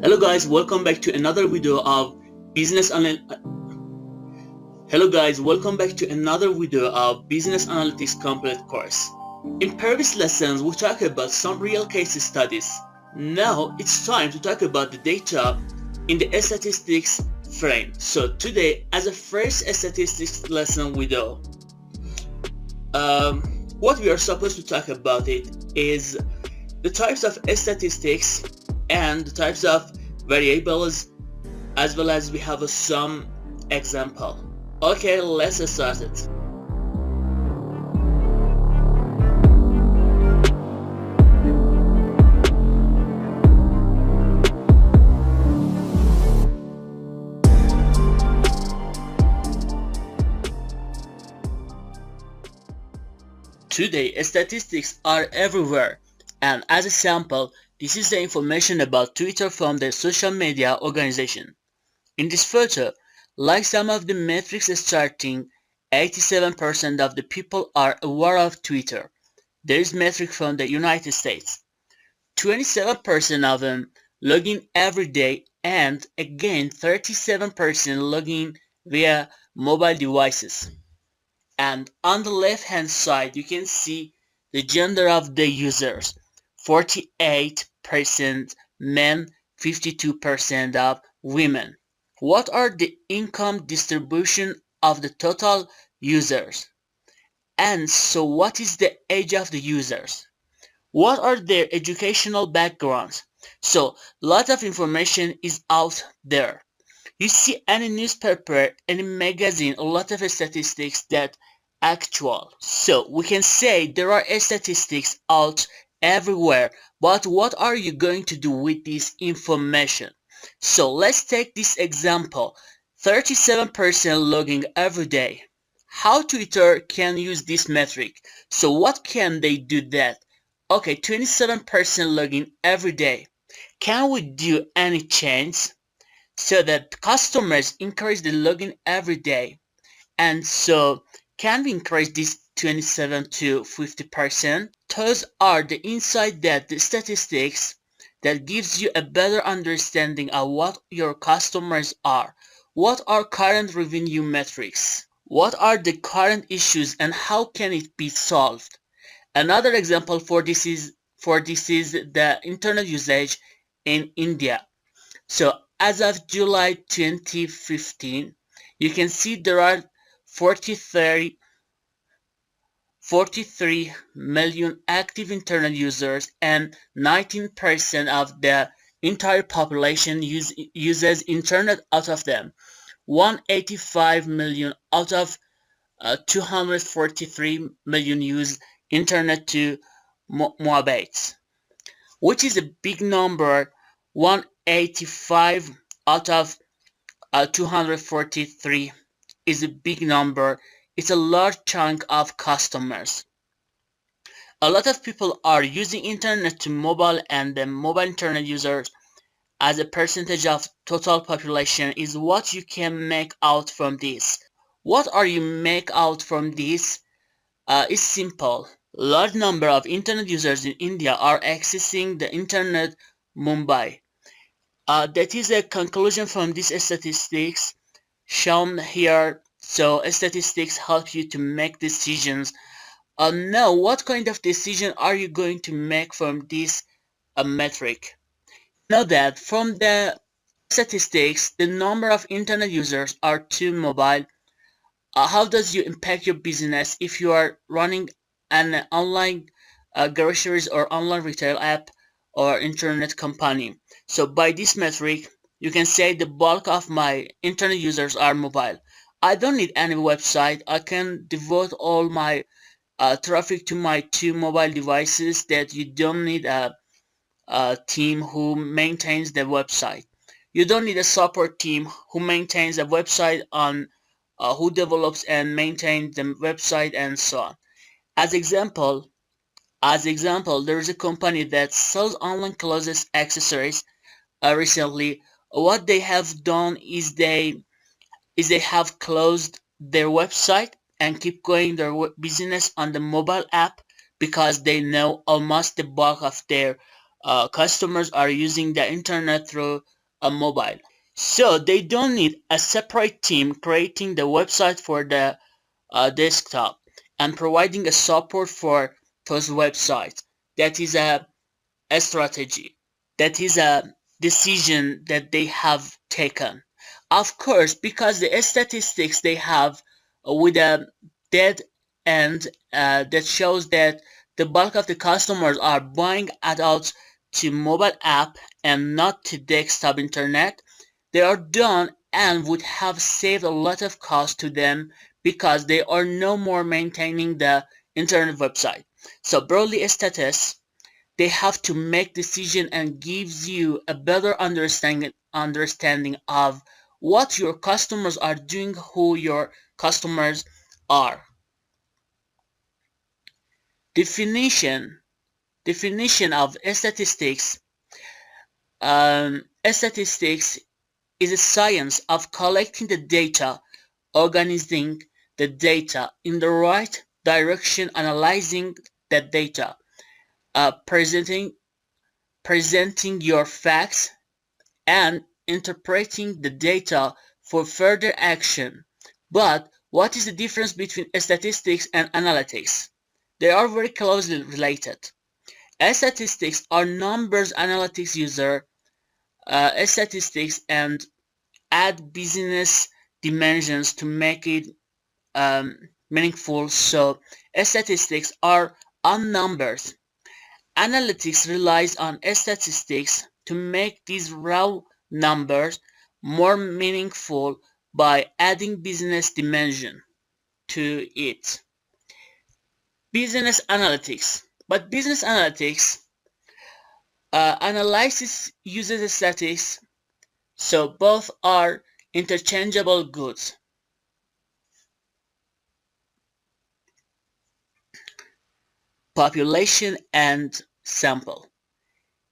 Hello guys, welcome back to another video of business anal business analytics complete course. In previous lessons we talked about some real case studies. Now it's time to talk about the data in the statistics frame. So today, as a first statistics lesson video, what we are supposed to talk about it is the types of statistics and the types of variables, as well as we have some example. Okay, let's start it. Today, statistics are everywhere, and as a sample, this is the information about Twitter from the social media organization. In this photo, like some of the metrics starting, 87% of the people are aware of Twitter. There is metric from the United States. 27% of them log in every day, and again 37% log in via mobile devices. And on the left hand side you can see the gender of the users. 48% men, 52% of women. What are the income distribution of the total users? And so what is the age of the users? What are their educational backgrounds? So lot of information is out there. You see any newspaper, any magazine, a lot of statistics that actual. So we can say there are statistics out everywhere, but what are you going to do with this information? So let's take this example. 37% logging every day. How Twitter can use this metric? So what can they do that? Okay, 27% logging every day. Can we do any change so that customers increase the login every day? And so can we increase this 27 to 50%? Those are the insight that the statistics that gives you a better understanding of what your customers are. What are current revenue metrics? What are the current issues and how can it be solved? Another example for this is the internet usage in India. So as of July 2015, you can see there are 43 million active internet users, and 19% of the entire population uses internet. Out of them, 185 million out of 243 million use internet to mobiles, which is a big number. 185 out of 243 is a big number. It's a large chunk of customers. A lot of people are using internet to mobile, and the mobile internet users as a percentage of total population is what you can make out from this. What are you make out from this? It's simple. Large number of internet users in India are accessing the internet Mumbai. That is a conclusion from these statistics shown here. So statistics help you to make decisions. Now, what kind of decision are you going to make from this metric? Know that from the statistics, the number of internet users are too mobile. How does you impact your business if you are running an online groceries or online retail app or internet company? So by this metric, you can say the bulk of my internet users are mobile. I don't need any website. I can devote all my traffic to my two mobile devices. That you don't need a team who maintains the website. You don't need a support team who maintains a website on who develops and maintains the website and so on. As example, there is a company that sells online clothes accessories. Recently, what they have done is they have closed their website and keep going their business on the mobile app, because they know almost the bulk of their customers are using the internet through mobile. So they don't need a separate team creating the website for the desktop and providing a support for those websites. That is a strategy. That is a decision that they have taken. Of course, because the statistics they have with a dead end that shows that the bulk of the customers are buying adults to mobile app and not to desktop internet, they are done and would have saved a lot of cost to them because they are no more maintaining the internet website. So broadly status, they have to make decision and gives you a better understanding of what your customers are doing, who your customers are. Definition definition of statistics. Statistics is a science of collecting the data, organizing the data in the right direction, analyzing that data, presenting your facts, and interpreting the data for further action. But what is the difference between statistics and analytics? They are very closely related. Statistics are numbers, analytics user statistics and add business dimensions to make it meaningful. So statistics are on numbers. Analytics relies on statistics to make these raw numbers more meaningful by adding business dimension to it. Business analytics. But business analytics analysis uses statistics, so both are interchangeable goods. Population and sample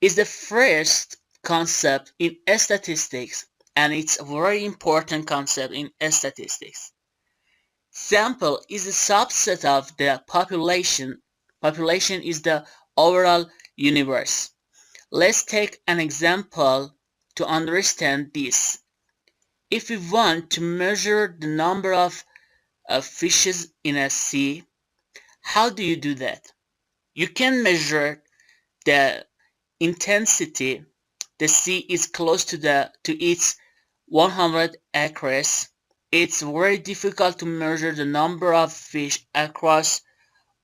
is the first concept in statistics, and it's a very important concept in statistics. Sample is a subset of the population. Population is the overall universe. Let's take an example to understand this. If we want to measure the number of fishes in a sea, how do you do that? You can measure the intensity. The sea is close to its 100 acres. It's very difficult to measure the number of fish across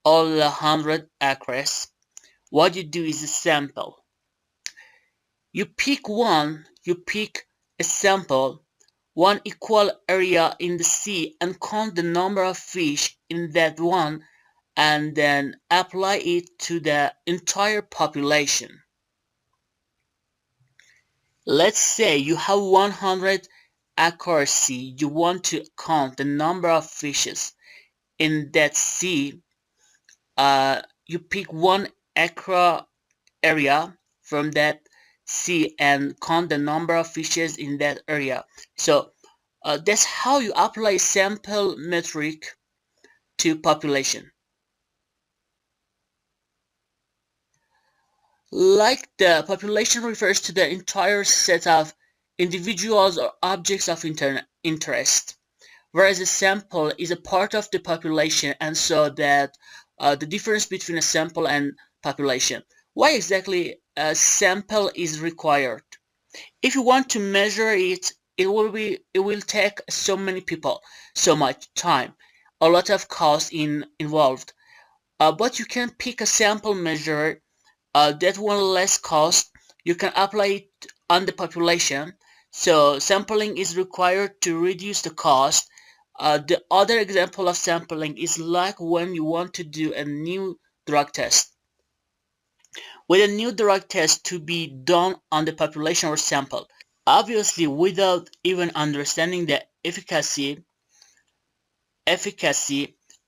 all the 100 acres. What you do is a sample. You pick a sample, one equal area in the sea, and count the number of fish in that one, and then apply it to the entire population. Let's say you have 100 acre sea. You want to count the number of fishes in that sea. You pick one acre area from that sea and count the number of fishes in that area. So that's how you apply sample metric to population. Like the population refers to the entire set of individuals or objects of interest, whereas a sample is a part of the population, and so that the difference between a sample and population. Why exactly a sample is required? If you want to measure it, it will take so many people, so much time, a lot of cost involved. But you can pick a sample measure that one less cost. You can apply it on the population. So sampling is required to reduce the cost. The other example of sampling is like when you want to do a new drug test. With a new drug test to be done on the population or sample. Obviously, without even understanding the efficacy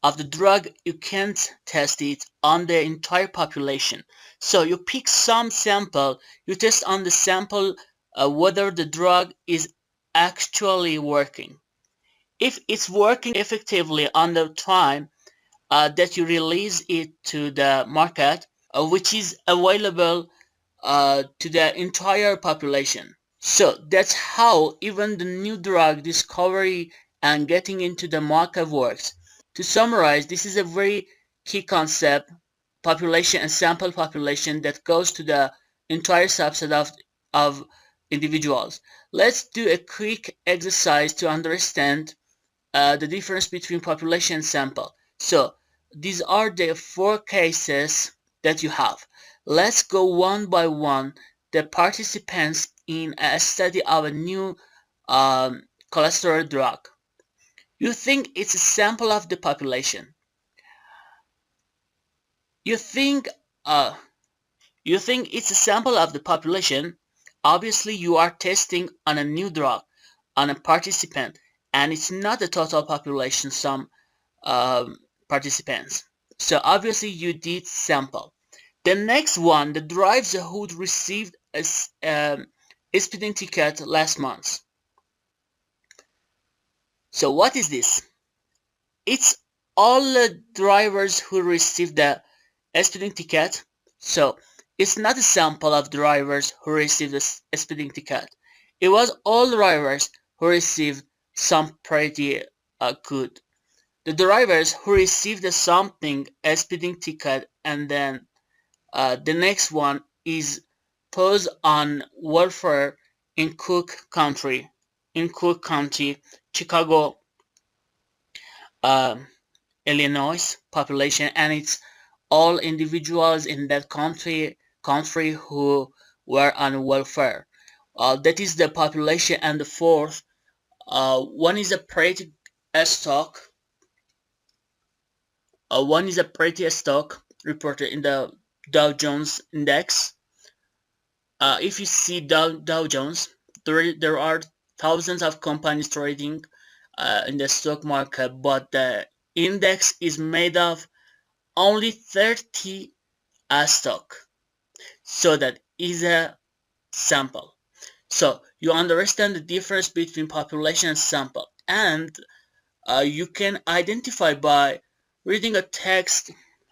of the drug, you can't test it on the entire population. So you pick some sample, you test on the sample whether the drug is actually working. If it's working effectively on the time that you release it to the market, which is available to the entire population. So that's how even the new drug discovery and getting into the market works. To summarize, this is a very key concept, population and sample population, that goes to the entire subset of individuals. Let's do a quick exercise to understand the difference between population and sample. So these are the four cases that you have. Let's go one by one. The participants in a study of a new cholesterol drug. You think it's a sample of the population. You think uh, you think it's a sample of the population. Obviously, you are testing on a new drug on a participant, and it's not the total population. Some participants. So obviously you did sample. The next one, the driver who received a speeding ticket last month. So what is this? It's all the drivers who received the speeding ticket. So it's not a sample of drivers who received a speeding ticket. It was all drivers who received some pretty good. The drivers who received something, a speeding ticket, and then the next one is posed on welfare in Cook County, Chicago, um, Illinois population, and it's all individuals in that country who were on welfare. That is the population, and the fourth one is a pretty stock. One is a pretty stock reported in the Dow Jones Index. If you see Dow Jones, there are thousands of companies trading in the stock market, but the index is made of only 30 stock. So that is a sample. So you understand the difference between population and sample, and you can identify by reading a text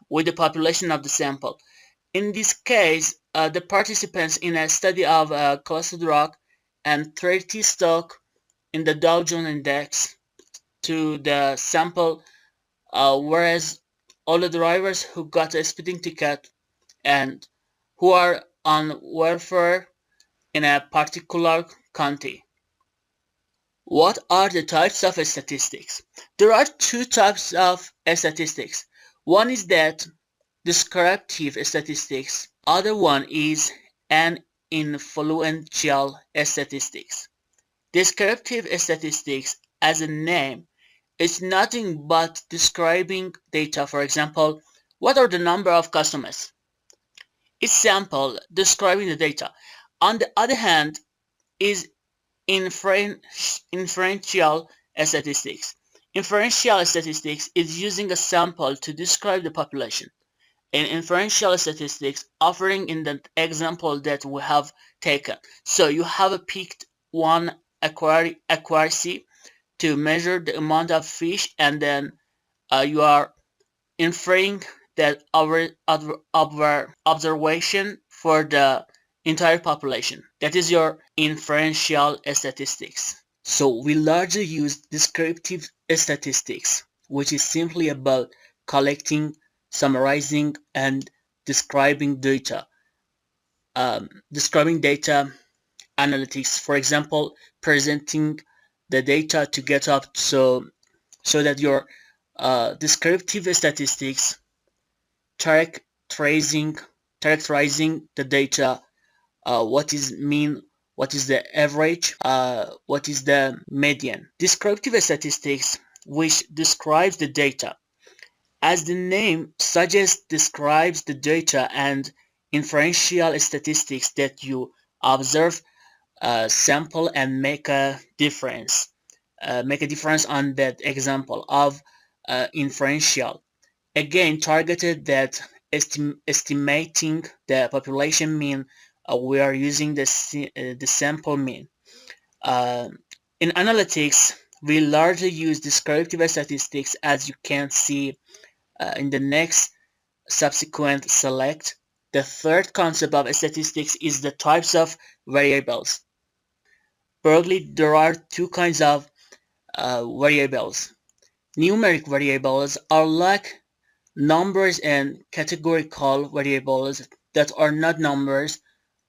with the population of the sample. In this case, the participants in a study of cholesterol drug and 30 stock in the Dow Jones Index to the sample, whereas all the drivers who got a speeding ticket and who are on welfare in a particular county. What are the types of statistics? There are two types of statistics. One is that descriptive statistics. Other one is an inferential statistics. Descriptive statistics, as a name, is nothing but describing data. For example, what are the number of customers? It's sample describing the data. On the other hand, is inferential statistics. Inferential statistics is using a sample to describe the population. In inferential statistics, offering in the example that we have taken. So you have picked one accuracy to measure the amount of fish, and then you are inferring that our observation for the entire population. That is your inferential statistics. So we largely use descriptive statistics, which is simply about collecting, summarizing, and describing data. Describing data analytics, for example, presenting the data to get up so that your descriptive statistics characterizing the data, what is mean, what is the average, what is the median. Descriptive statistics, which describes the data, as the name suggests, describes the data, and inferential statistics that you observe, sample, and make a difference. Make a difference on that example of inferential. Again, targeted that estimating the population mean, we are using the sample mean. Uh, in analytics, we largely use descriptive statistics, as you can see in the next subsequent select. The third concept of statistics is the types of variables. Broadly, there are two kinds of variables. Numeric variables are like numbers and categorical variables that are not numbers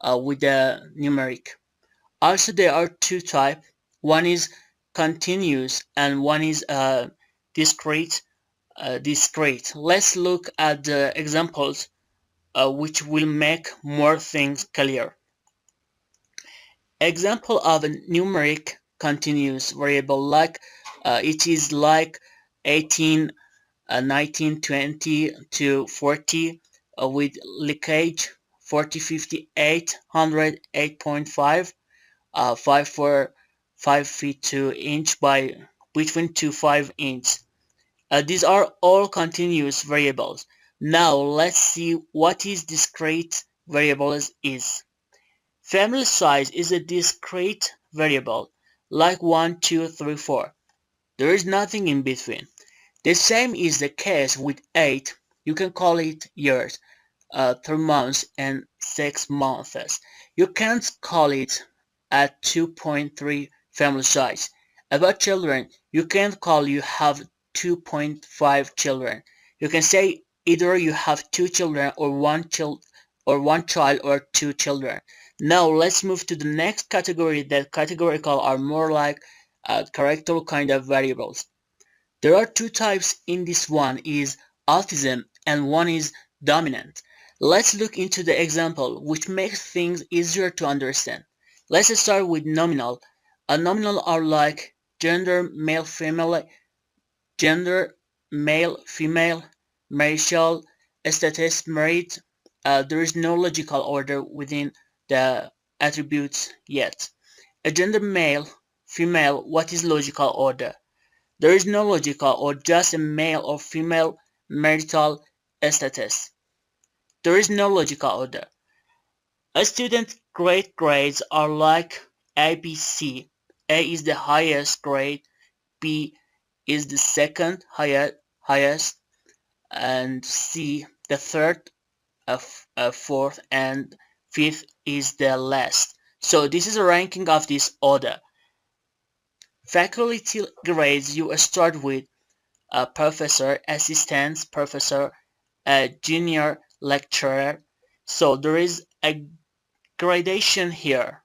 with the numeric. Also, there are two types. One is continuous and one is discrete. Discrete. Let's look at the examples which will make more things clear. Example of a numeric continuous variable like it is like 18, 19, 20 to 40 with leakage 40, 50, 800, 8.5, 5 for 5 feet 2 inch by between 2 5 inch. These are all continuous variables. Now let's see what is discrete variables is. Family size is a discrete variable, like 1, 2, 3, 4. There is nothing in between. The same is the case with 8. You can call it years, 3 months, and 6 months. You can't call it a 2.3 family size. About children, you can't call you have 2.5 children. You can say either you have 2 children or one child or 2 children. Now let's move to the next category that categorical are more like character kind of variables. There are two types in this. One is autism and one is dominant. Let's look into the example which makes things easier to understand. Let's start with nominal. A nominal are like gender, male, female, marital status, married. There is no logical order within the attributes yet. A gender male, female, what is logical order? There is no logical or just a male or female marital status. There is no logical order. A student's grades are like A, B, C. A is the highest grade, B is the second highest, and C the third, fourth, and fifth is the last. So this is a ranking of this order. Faculty grades, you start with a professor, assistant professor, a junior lecturer. So there is a gradation here.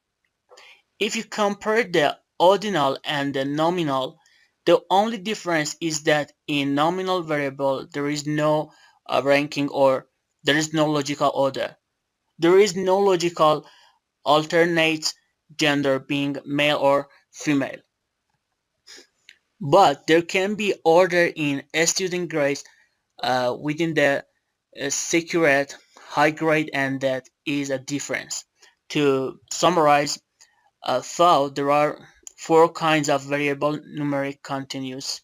If you compare the ordinal and the nominal, the only difference is that in nominal variable there is no ranking or there is no logical order. There is no logical alternate gender being male or female. But there can be order in student grades within the secured high grade, and that is a difference. To summarize, though there are four kinds of variable numeric continuous,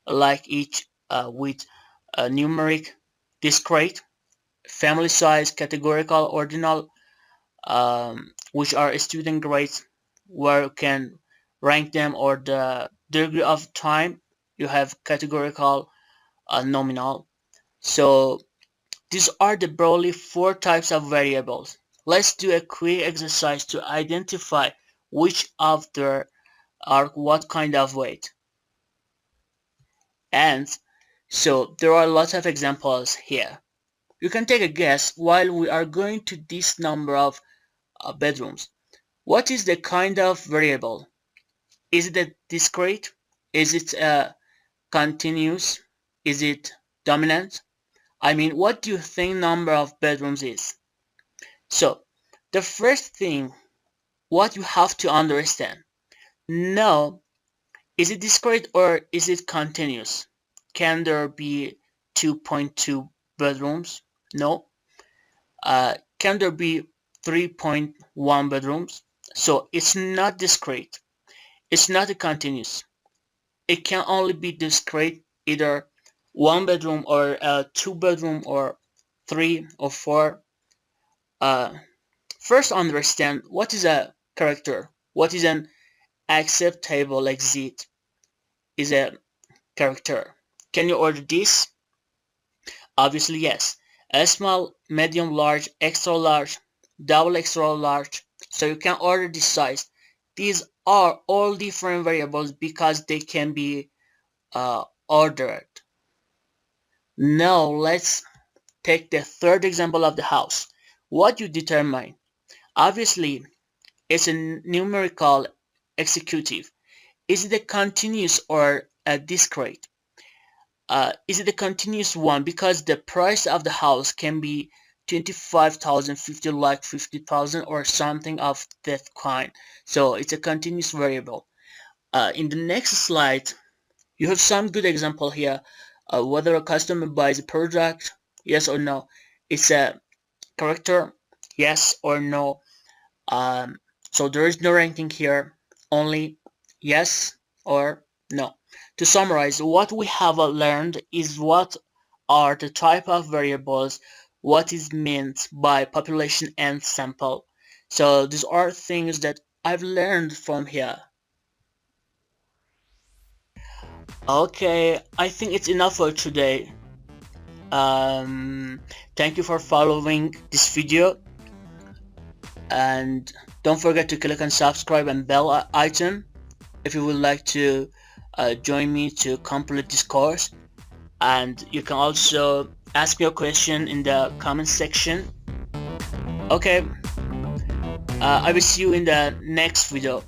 like each with numeric, discrete, family size, categorical, ordinal, which are student grades where you can rank them or the degree of time. You have categorical, nominal. So these are the broadly four types of variables. Let's do a quick exercise to identify which of there are what kind of weight. And so there are lots of examples here. You can take a guess while we are going to this number of bedrooms. What is the kind of variable? Is it a discrete? Is it a continuous? Is it dominant? I mean, what do you think number of bedrooms is? So, the first thing, what you have to understand. Now, is it discrete or is it continuous? Can there be 2.2 bedrooms? No. Can there be 3.1 bedrooms? So, it's not discrete. It's not a continuous. It can only be discrete, either one bedroom or two bedroom or three or four. First understand what is a character. What is an acceptable exit is a character. Can you order this? Obviously yes. A small, medium, large, extra large, double extra large. So you can order this size. These are all different variables because they can be ordered. Now let's take the third example of the house. What you determine? Obviously, it's a numerical executive. Is it a continuous or a discrete? Is it a continuous one? Because the price of the house can be 25,000, 50 like 50,000 or something of that kind. So it's a continuous variable. In the next slide, you have some good example here. Whether a customer buys a product, yes or no. It's a character, yes or no. Um, so there is no ranking here, only yes or no. To summarize, what we have learned is what are the type of variables, what is meant by population and sample. So these are things that I've learned from here. Okay, I think it's enough for today. Um, Thank you for following this video, and don't forget to click on subscribe and bell item if you would like to join me to complete this course. And you can also ask me a question in the comment section. Okay, I will see you in the next video.